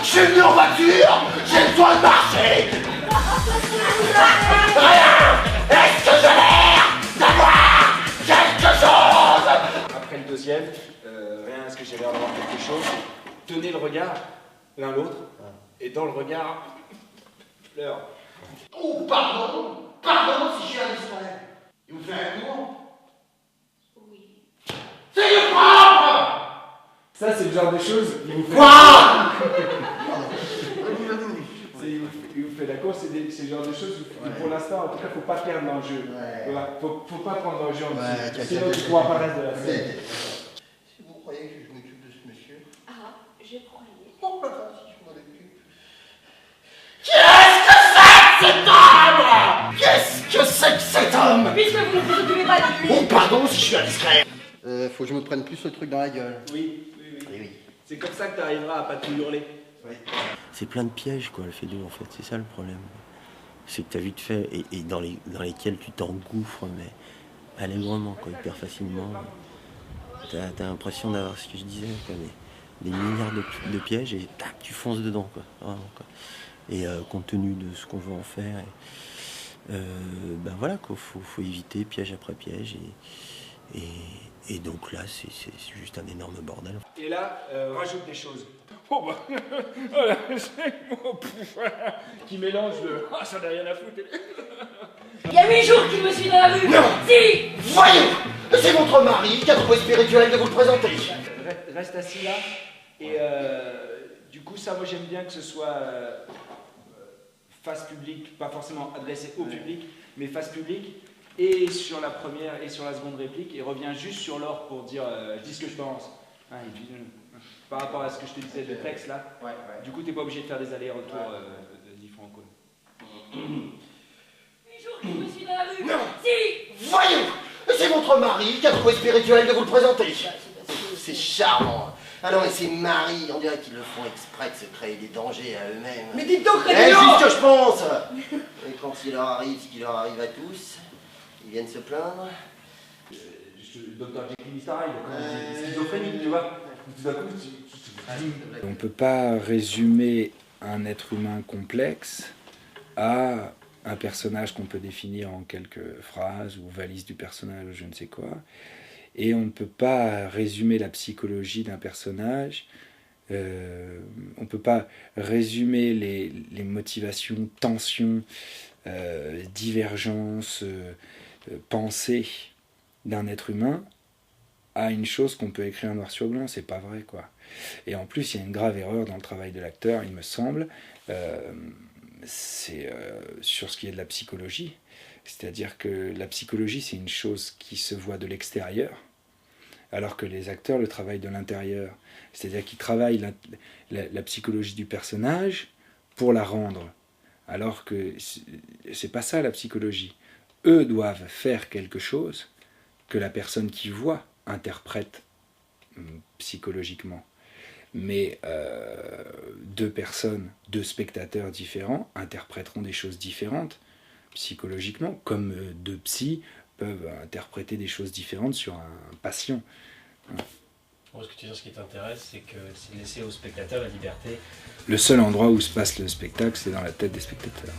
Je suis venu en voiture, j'ai besoin de marcher. Rien. Est-ce que j'ai l'air d'avoir quelque chose? Après le deuxième, rien, est-ce que j'ai l'air d'avoir quelque chose? Tenez le regard l'un l'autre, et dans le regard, pleure. Oh, pardon si je suis indiscret. Il vous fait un cours? Oui. C'est du propre. Ça, c'est le genre de choses qui vous fait... Quoi? Il vous fait la course, c'est le genre de choses où, pour l'instant, en tout cas, faut pas perdre dans le jeu. Ouais. Voilà, faut pas prendre dans le jeu en Ouais, dessous. Sinon, tu pourras pas rester de la scène. Si vous croyez que je m'occupe de ce monsieur... Ah, je croyais. Oh là là, si je m'en occupe... Qu'est-ce que c'est que cet homme? Qu'est-ce que c'est que cet homme? Puisque vous ne vous occupez pas de lui. Oh, pardon si je suis indiscret. Faut que je me prenne plus le truc dans la gueule. Oui. Eh oui. C'est comme ça que tu arriveras à pas tout hurler. Oui. C'est plein de pièges, quoi, le Fédu, en fait. C'est ça le problème. C'est que tu as vite fait, et dans lesquels tu t'engouffres, mais allègrement, quoi, hyper facilement. Tu as l'impression d'avoir ce que je disais, quoi, des milliards de pièges, et tac, tu fonces dedans, quoi. Vraiment, quoi. Et compte tenu de ce qu'on veut en faire, ben voilà, quoi, faut éviter piège après piège. Et donc là, c'est juste un énorme bordel. Et là, rajoute des choses. Oh bah, voilà, c'est mon pouvoir qui mélange le... Ah, ça n'a rien à foutre. Il y a 8 jours qu'il me suit dans la rue. Non. Si. Voyons, c'est votre mari qui a trouvé spirituel de vous le présenter. Reste assis là. Et du coup, ça, moi, j'aime bien que ce soit face publique, pas forcément adressé au public, mais face publique. Et sur la première et sur la seconde réplique, et revient juste sur l'or pour dire je dis ce que je pense. Hein, et puis, par rapport à ce que je te disais de texte là, du coup t'es pas obligé de faire des allers-retours de différents codes. 8 jours qu'il me suit dans la rue. Non. Si. Voyons, c'est votre mari qui a trouvé spirituel de vous le présenter. C'est charmant. Ah non, mais ces maris, on dirait qu'ils le font exprès de se créer des dangers à eux-mêmes. Mais dites donc, C'est ce que je pense. Et quand il leur arrive ce qui leur arrive à tous, ils viennent se plaindre. Docteur Jekyll Mr. Hyde, c'est schizophrénique, tu vois. Tout d'un coup, On ne peut pas résumer un être humain complexe à un personnage qu'on peut définir en quelques phrases ou valise du personnage ou je ne sais quoi. Et on ne peut pas résumer la psychologie d'un personnage, on ne peut pas résumer les motivations, tensions, divergences, pensées d'un être humain à une chose qu'on peut écrire noir sur blanc, c'est pas vrai, quoi. Et en plus, il y a une grave erreur dans le travail de l'acteur, il me semble, c'est sur ce qui est de la psychologie. C'est-à-dire que la psychologie, c'est une chose qui se voit de l'extérieur, alors que les acteurs le travaillent de l'intérieur. C'est-à-dire qu'ils travaillent la psychologie du personnage pour la rendre, alors que c'est pas ça la psychologie. Eux doivent faire quelque chose que la personne qui voit interprète psychologiquement. Mais deux personnes, deux spectateurs différents interpréteront des choses différentes psychologiquement, comme deux psys peuvent interpréter des choses différentes sur un patient. Bon, ce que tu dis, ce qui t'intéresse, c'est que c'est de laisser au spectateur la liberté. Le seul endroit où se passe le spectacle, c'est dans la tête des spectateurs.